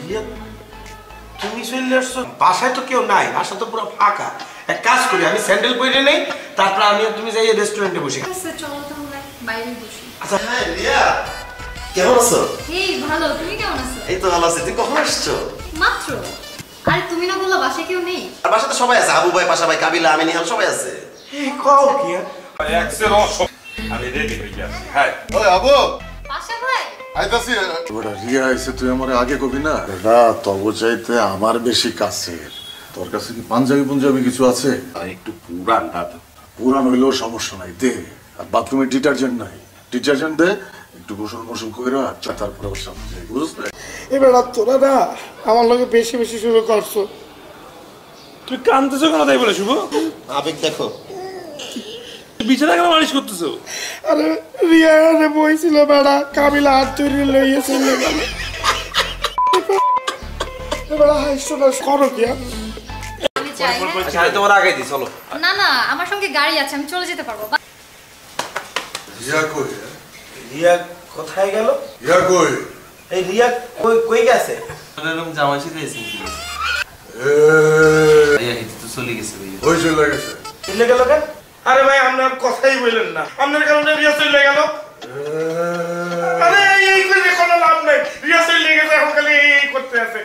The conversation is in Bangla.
রিয়া তুমি চলে আসছো, বাসায় তো কেউ নাই, বাসা তো পুরো ফাঁকা। এক কাজ করি, আমি স্যান্ডেল পরে নেই, তারপর আমি তুমি যাই রেস্টুরেন্টে বসি। আচ্ছা চলো তাহলে বাইরে বসি। আচ্ছা হ্যাঁ রিয়া, কেমন আছো? এই ভালো, তুমি কেমন আছো? এই তো ভালো আছি। তুই কখন আসছো? মাত্র। আরে তুমি না বললা বাসায় কেউ নেই? আর বাসাতে সবাই আছে, আবু ভাই, পাশা ভাই, কাবিলা, আমি, নিহাল, সবাই আছে। এই কও কি? আমি রেডি হয়ে গেছি। হ্যাঁ ওই আবু বাসা ভাই আইতাছি। ওটা রিয়া আইছে, তুই আমার আগে কবি না। এটা তব চাইতে আমার বেশি কাছের। তোর কাছে কি পাঞ্জাবি পাঞ্জাবি কিছু আছে? একটু পুরান পুরান হইলেও সমস্যা নাই, দে। আর বাথরুমে ডিটারজেন্ট নাই, ডিটারজেন্ট দে, একটু গোসল মোসল কইরা তারপরে ওর সামনে যাই, বুঝলে? এবার তোরা না আমার লগে বেশি বেশি শুরু করছো। তুই কানতেছো কেন তাই বলে শুভ? আবেগ দেখো। বিছানা কেন মালিশ করতেছো? আরে রিয়া রে বইছিল বেড়া, কাবিলা হাত ধরে লইয়ে চলে গেল। এবার হাসছো না, করো কি? আমি যাই। আচ্ছা আমি তোমার আগে দিই, চলো। না না আমার সঙ্গে গাড়ি আছে, আমি চলে যেতে পারবো। রিয়া কই? রিয়া কোথায় গেল? রিয়া কই? এই রিয়া কই কই গেছে? এরকম জামাই শিখেছি কি? ভাইয়া হিত তো চলে গেছে ভাইয়া। ওই চলে গেছে। চলে গেল কেন? আরে ভাই আপনার কথাই বললেন না, আপনার কারণে রিয়া চলে গেল। আরে এই করে কোনো লাভ নাই, রিয়া চলে গেছে, এখন খালি এই করতে আছে।